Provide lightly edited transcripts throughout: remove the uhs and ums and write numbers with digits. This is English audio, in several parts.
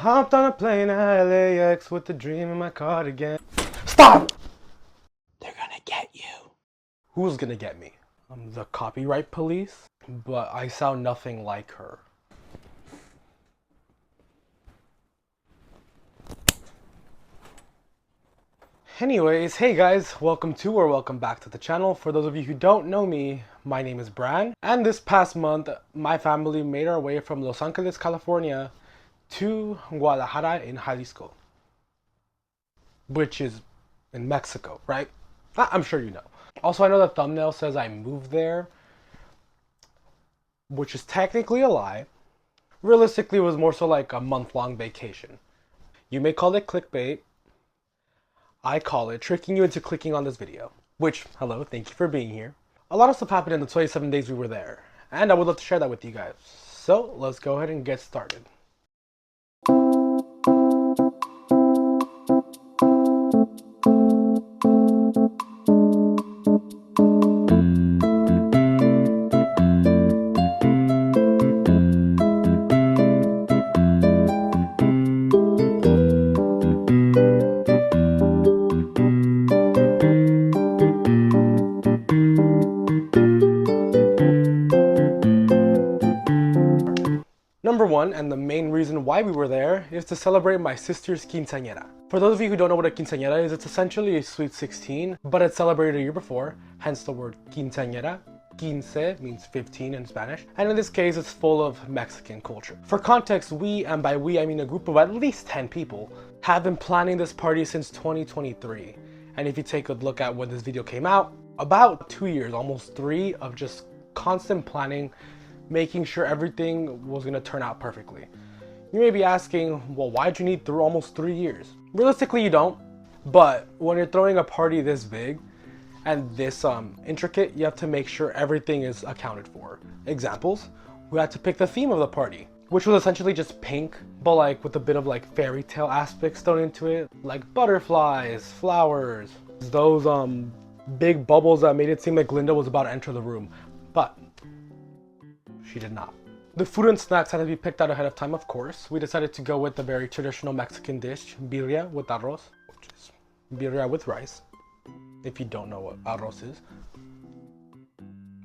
Hopped on a plane at LAX with the dream in my cardigan. Stop! They're gonna get you. Who's gonna get me? I'm the copyright police, but I sound nothing like her. Anyways, hey guys, welcome to or welcome back to the channel. For those of you who don't know me, my name is Bran, and this past month, my family made our way from Los Angeles, California to Guadalajara in Jalisco, which is in Mexico, right? I'm sure you know. Also, I know the thumbnail says I moved there, which is technically a lie. Realistically, it was more so like a month-long vacation. You may call it clickbait. I call it tricking you into clicking on this video. Which, hello, thank you for being here. A lot of stuff happened in the 27 days we were there, and I would love to share that with you guys. So, let's go ahead and get started. Number one, and the main reason why we were there, is to celebrate my sister's quinceañera. For those of you who don't know what a quinceañera is, it's essentially a sweet 16, but it's celebrated a year before, hence the word quinceañera. Quince means 15 in Spanish, and in this case, it's full of Mexican culture. For context, we, and by we I mean a group of at least 10 people, have been planning this party since 2023. And if you take a look at when this video came out, about 2 years, almost 3, of just constant planning, making sure everything was gonna turn out perfectly. You may be asking, well, why'd you need through almost 3 years? Realistically, you don't, but when you're throwing a party this big and this intricate, you have to make sure everything is accounted for. Examples, we had to pick the theme of the party, which was essentially just pink, but like with a bit of like fairy tale aspects thrown into it, like butterflies, flowers, those big bubbles that made it seem like Glinda was about to enter the room, but she did not. The food and snacks had to be picked out ahead of time, of course. We decided to go with the very traditional Mexican dish, birria with arroz, which is birria with rice, if you don't know what arroz is.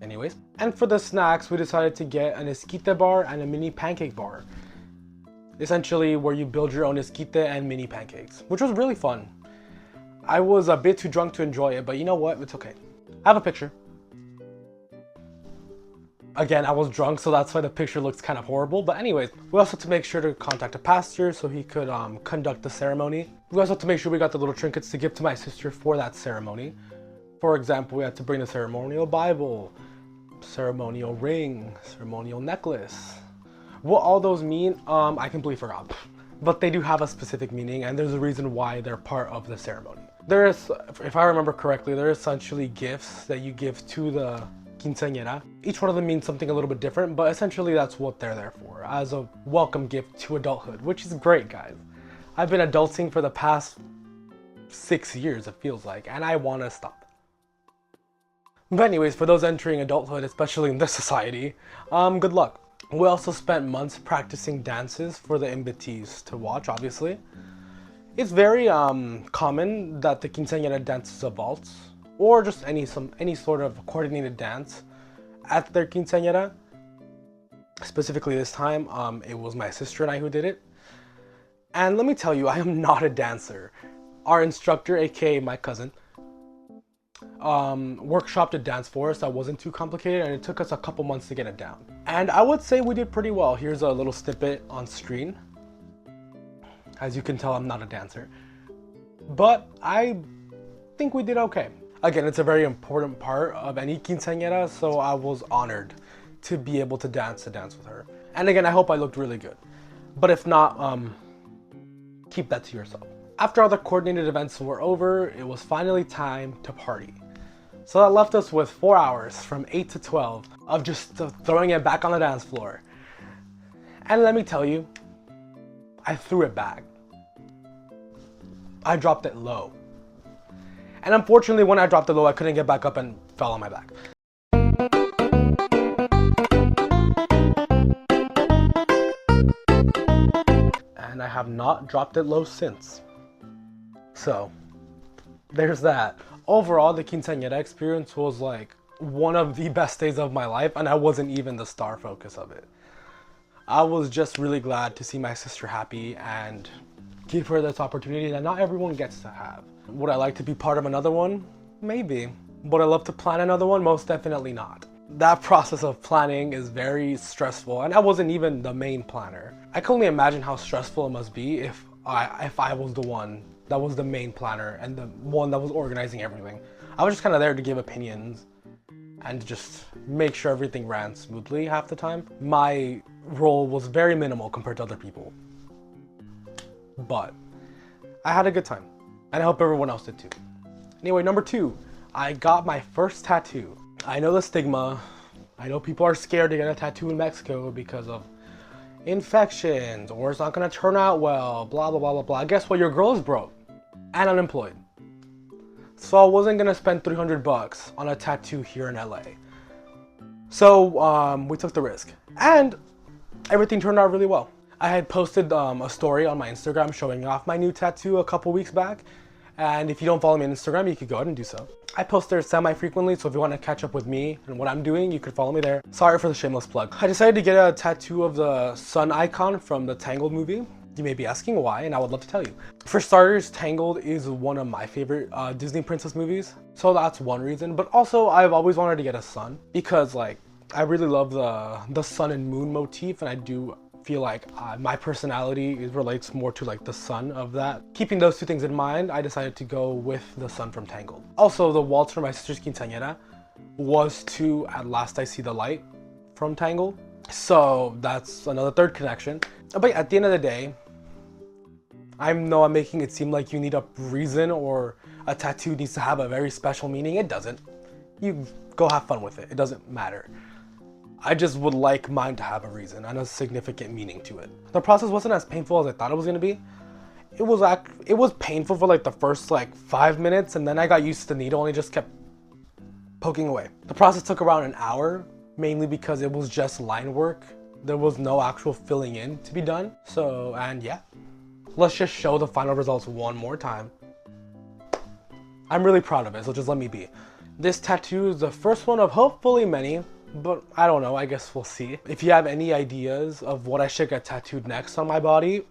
Anyways, and for the snacks, we decided to get an esquite bar and a mini pancake bar. Essentially where you build your own esquite and mini pancakes, which was really fun. I was a bit too drunk to enjoy it, but you know what? It's okay. I have a picture. Again, I was drunk, so that's why the picture looks kind of horrible. But anyways, we also had to make sure to contact a pastor so he could conduct the ceremony. We also had to make sure we got the little trinkets to give to my sister for that ceremony. For example, we had to bring the ceremonial Bible, ceremonial ring, ceremonial necklace. What all those mean, I completely forgot. But they do have a specific meaning, and there's a reason why they're part of the ceremony. There is, if I remember correctly, they're essentially gifts that you give to the quinceañera. Each one of them means something a little bit different, but essentially that's what they're there for, as a welcome gift to adulthood, which is great, guys. I've been adulting for the past 6 years, it feels like, and I want to stop. But anyways, for those entering adulthood, especially in this society, good luck. We also spent months practicing dances for the invitees to watch, obviously. It's very common that the quinceañera dances a waltz, or just any sort of coordinated dance at their quinceañera. Specifically this time, it was my sister and I who did it. And let me tell you, I am not a dancer. Our instructor, aka my cousin, workshopped a dance for us that wasn't too complicated, and it took us a couple months to get it down. And I would say we did pretty well. Here's a little snippet on screen. As you can tell, I'm not a dancer, but I think we did okay. Again, it's a very important part of any quinceañera, so I was honored to be able to dance with her. And again, I hope I looked really good. But if not, keep that to yourself. After all the coordinated events were over, it was finally time to party. So that left us with 4 hours from 8 to 12 of just throwing it back on the dance floor. And let me tell you, I threw it back. I dropped it low. And unfortunately, when I dropped it low, I couldn't get back up and fell on my back. And I have not dropped it low since. So, there's that. Overall, the quinceañera experience was like one of the best days of my life, and I wasn't even the star focus of it. I was just really glad to see my sister happy and give her this opportunity that not everyone gets to have. Would I like to be part of another one? Maybe. Would I love to plan another one? Most definitely not. That process of planning is very stressful, and I wasn't even the main planner. I can only imagine how stressful it must be if I was the one that was the main planner and the one that was organizing everything. I was just kind of there to give opinions and just make sure everything ran smoothly half the time. My role was very minimal compared to other people. But I had a good time, and I hope everyone else did too. Anyway, number 2, I got my first tattoo. I know the stigma. I know people are scared to get a tattoo in Mexico because of infections, or it's not gonna turn out well, blah, blah, blah, blah, blah. Guess what? Your girl is broke and unemployed. So I wasn't gonna spend $300 on a tattoo here in LA. So we took the risk, and everything turned out really well. I had posted a story on my Instagram showing off my new tattoo a couple weeks back. And if you don't follow me on Instagram, you could go ahead and do so. I post there semi-frequently, so if you want to catch up with me and what I'm doing, you could follow me there. Sorry for the shameless plug. I decided to get a tattoo of the sun icon from the Tangled movie. You may be asking why, and I would love to tell you. For starters, Tangled is one of my favorite Disney princess movies. So that's one reason. But also, I've always wanted to get a sun because like, I really love the sun and moon motif, and I do feel like my personality relates more to like the sun of that. Keeping those two things in mind, I decided to go with the sun from Tangled. Also, the waltz for my sister's quinceañera was to At Last I See the Light from Tangled. So that's another third connection. But at the end of the day, I know I'm making it seem like you need a reason or a tattoo needs to have a very special meaning. It doesn't. You go have fun with it. It doesn't matter. I just would like mine to have a reason and a significant meaning to it. The process wasn't as painful as I thought it was going to be. It was painful for like the first like 5 minutes, and then I got used to the needle and it just kept poking away. The process took around an hour, mainly because it was just line work. There was no actual filling in to be done. So, and yeah, let's just show the final results one more time. I'm really proud of it, so just let me be. This tattoo is the first one of hopefully many. But I don't know, I guess we'll see. If you have any ideas of what I should get tattooed next on my body,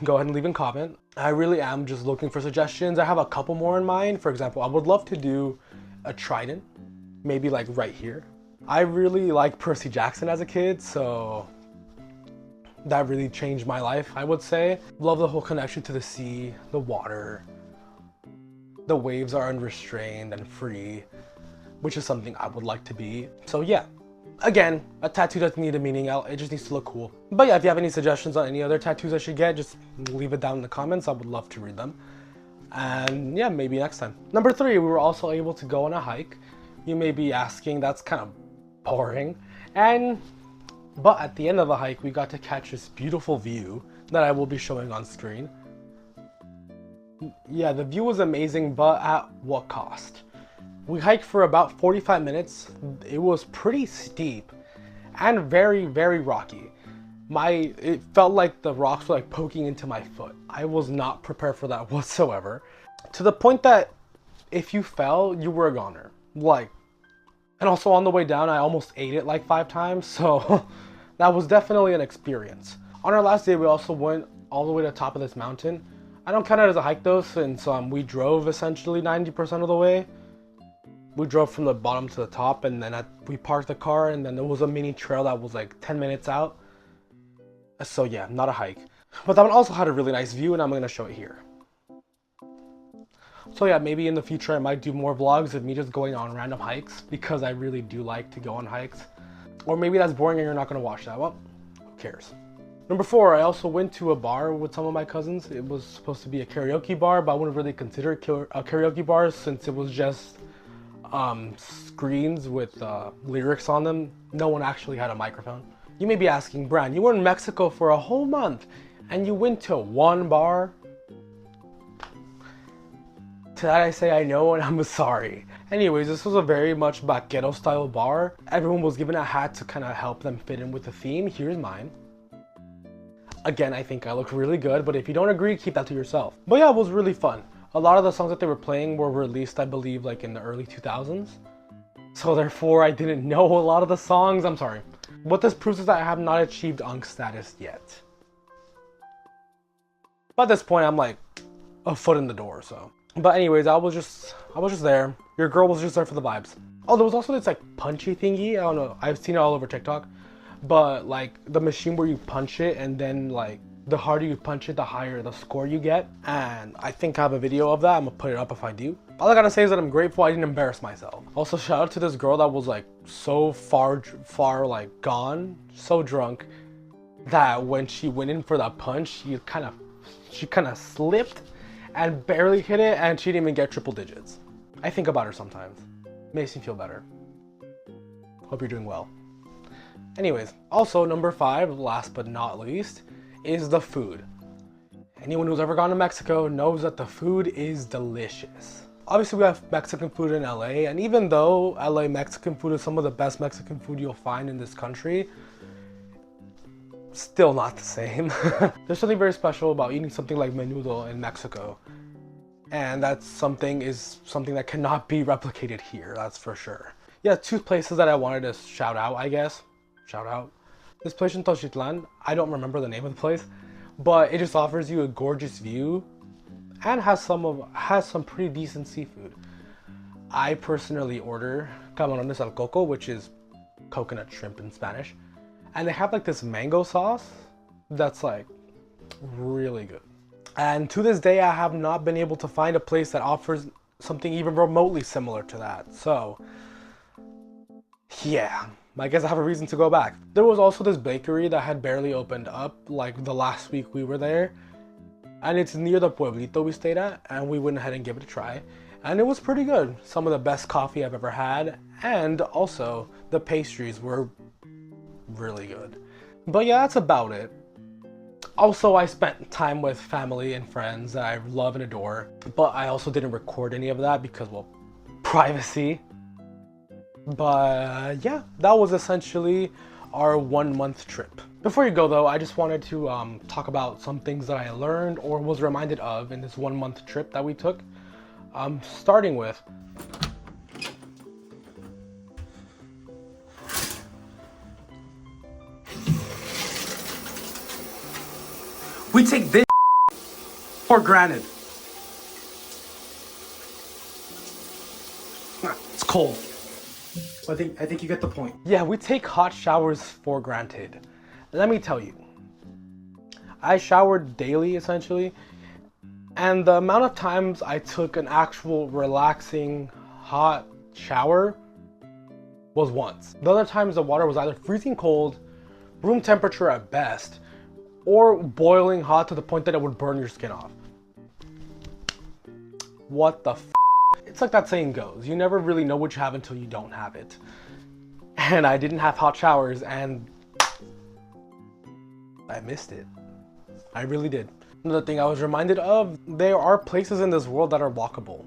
go ahead and leave a comment. I really am just looking for suggestions. I have a couple more in mind. For example, I would love to do a trident, maybe like right here. I really like Percy Jackson as a kid, so that really changed my life, I would say. Love the whole connection to the sea, the water. The waves are unrestrained and free, which is something I would like to be. So yeah, again, a tattoo doesn't need a meaning, it just needs to look cool. But yeah, if you have any suggestions on any other tattoos I should get, just leave it down in the comments. I would love to read them. And yeah, maybe next time. Number 3, we were also able to go on a hike. You may be asking, that's kind of boring. But at the end of the hike, we got to catch this beautiful view that I will be showing on screen. Yeah, the view was amazing, but at what cost? We hiked for about 45 minutes. It was pretty steep and very, very rocky. It felt like the rocks were like poking into my foot. I was not prepared for that whatsoever. To the point that if you fell, you were a goner. And also on the way down, I almost ate it like 5 times. So that was definitely an experience. On our last day, we also went all the way to the top of this mountain. I don't count it as a hike though, since we drove essentially 90% of the way. We drove from the bottom to the top, and then we parked the car, and then there was a mini trail that was like 10 minutes out. So yeah, not a hike. But that one also had a really nice view, and I'm going to show it here. So yeah, maybe in the future I might do more vlogs of me just going on random hikes, because I really do like to go on hikes. Or maybe that's boring and you're not going to watch that. Well, who cares? Number 4, I also went to a bar with some of my cousins. It was supposed to be a karaoke bar, but I wouldn't really consider it a karaoke bar since it was just screens with lyrics on them. No one actually had a microphone. You may be asking, Brand, you were in Mexico for a whole month and you went to one bar? To that I say I know, and I'm sorry. Anyways, this was a very much vaquero style bar. Everyone was given a hat to kind of help them fit in with the theme. Here's mine. Again, I think I look really good, but if you don't agree, keep that to yourself. But yeah, it was really fun. A lot of the songs that they were playing were released, I believe, like in the early 2000s. So therefore, I didn't know a lot of the songs. I'm sorry. What this proves is that I have not achieved Unk status yet. But at this point, I'm like a foot in the door, so. But anyways, I was just there. Your girl was just there for the vibes. Oh, there was also this like punchy thingy. I don't know. I've seen it all over TikTok. But like the machine where you punch it, and then like the harder you punch it, the higher the score you get. And I think I have a video of that. I'm gonna put it up if I do. All I gotta say is that I'm grateful I didn't embarrass myself. Also, shout out to this girl that was like so far like gone, so drunk, that when she went in for that punch, she kind of slipped and barely hit it, and she didn't even get triple digits. I think about her sometimes. Makes me feel better. Hope you're doing well. Anyways, also number 5, last but not least, is the food. Anyone who's ever gone to Mexico knows that the food is delicious. Obviously, we have Mexican food in LA, and even though LA Mexican food is some of the best Mexican food you'll find in this country, still not the same. There's something very special about eating something like menudo in Mexico. And that's something that cannot be replicated here, that's for sure. Yeah, 2 places that I wanted to shout out, I guess. Shout out. This place in Tochitlan, I don't remember the name of the place, but it just offers you a gorgeous view and has some pretty decent seafood. I personally order camarones al coco, which is coconut shrimp in Spanish. And they have like this mango sauce that's like really good. And to this day, I have not been able to find a place that offers something even remotely similar to that. So yeah, I guess I have a reason to go back. There was also this bakery that had barely opened up like the last week we were there. And it's near the pueblito we stayed at, and we went ahead and gave it a try. And it was pretty good. Some of the best coffee I've ever had. And also the pastries were really good. But yeah, that's about it. Also, I spent time with family and friends that I love and adore, but I also didn't record any of that because, well, privacy. But yeah, that was essentially our 1-month trip. Before you go though, I just wanted to talk about some things that I learned or was reminded of in this 1-month trip that we took. Starting with we take this for granted. It's cold. I think you get the point. Yeah, we take hot showers for granted. Let me tell you, I showered daily essentially, and the amount of times I took an actual relaxing hot shower was once. The other times the water was either freezing cold, room temperature at best, or boiling hot to the point that it would burn your skin off. What the f? It's like that saying goes, you never really know what you have until you don't have it. And I didn't have hot showers, and I missed it. I really did. Another thing I was reminded of, there are places in this world that are walkable.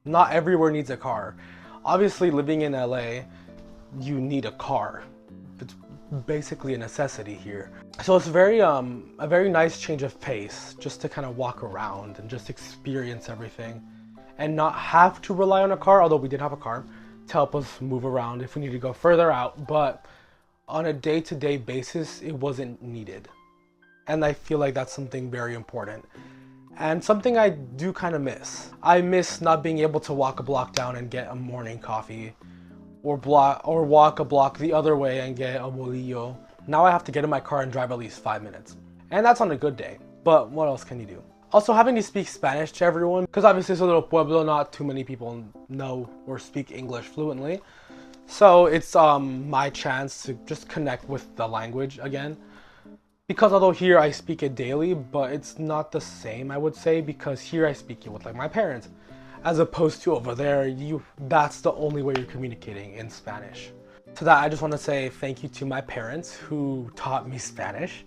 Not everywhere needs a car. Obviously, living in LA, you need a car. It's basically a necessity here. So it's a very nice change of pace just to kind of walk around and just experience everything and not have to rely on a car, although we did have a car to help us move around if we need to go further out, but on a day-to-day basis, it wasn't needed. And I feel like that's something very important and something I do kind of miss. I miss not being able to walk a block down and get a morning coffee or walk a block the other way and get a bolillo. Now I have to get in my car and drive at least 5 minutes. And that's on a good day, but what else can you do? Also, having to speak Spanish to everyone, because obviously it's a little pueblo, not too many people know or speak English fluently. So it's my chance to just connect with the language again. Because although here I speak it daily, but it's not the same, I would say, because here I speak it with like my parents. As opposed to over there, that's the only way you're communicating in Spanish. To that, I just want to say thank you to my parents who taught me Spanish.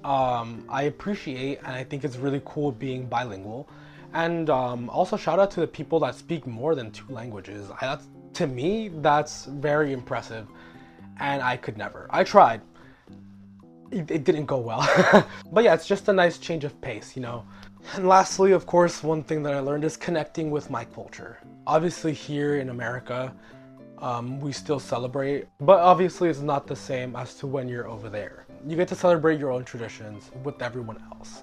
I appreciate and I think it's really cool being bilingual. And also shout out to the people that speak more than 2 languages. To me, that's very impressive and I could never. I tried. it didn't go well. But yeah, it's just a nice change of pace, you know. And lastly, of course, one thing that I learned is connecting with my culture. Obviously here in America, we still celebrate, but obviously it's not the same as to when you're over there. You get to celebrate your own traditions with everyone else,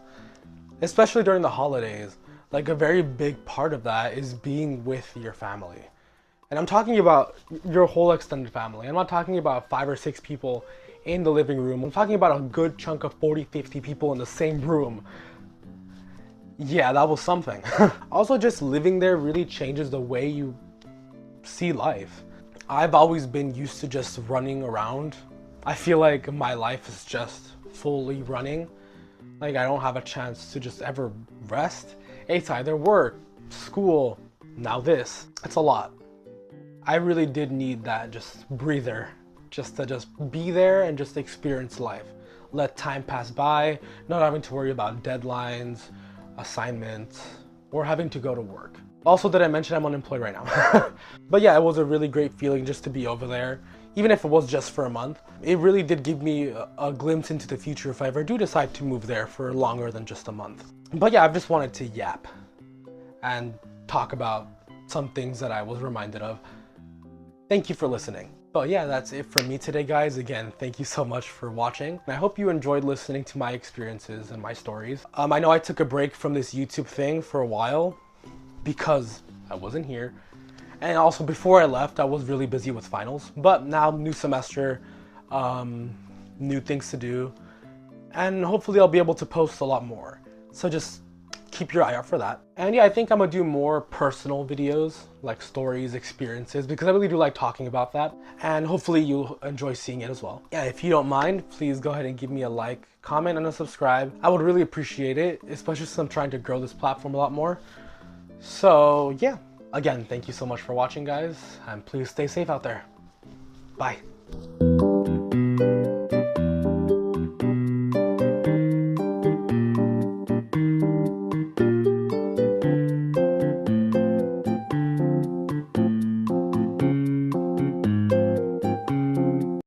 especially during the holidays. Like a very big part of that is being with your family. And I'm talking about your whole extended family. I'm not talking about 5 or 6 people in the living room. I'm talking about a good chunk of 40, 50 people in the same room. Yeah, that was something. Also, just living there really changes the way you see life. I've always been used to just running around. I feel like my life is just fully running. Like I don't have a chance to just ever rest. It's either work, school, now this. It's a lot. I really did need that just breather, just to just be there and just experience life. Let time pass by, not having to worry about deadlines, assignments, or having to go to work. Also, did I mention I'm unemployed right now? But yeah, it was a really great feeling just to be over there. Even if it was just for a month, it really did give me a glimpse into the future if I ever do decide to move there for longer than just a month. But yeah, I've just wanted to yap and talk about some things that I was reminded of. Thank you for listening. But yeah, that's it for me today, guys. Again, thank you so much for watching. And I hope you enjoyed listening to my experiences and my stories. I know I took a break from this YouTube thing for a while because I wasn't here. And also before I left, I was really busy with finals. But now, new semester, new things to do. And hopefully I'll be able to post a lot more. So just keep your eye out for that. And yeah, I think I'm gonna do more personal videos, like stories, experiences, because I really do like talking about that. And hopefully you'll enjoy seeing it as well. Yeah, if you don't mind, please go ahead and give me a like, comment, and a subscribe. I would really appreciate it, especially since I'm trying to grow this platform a lot more. So yeah, again, thank you so much for watching, guys, and please stay safe out there. Bye.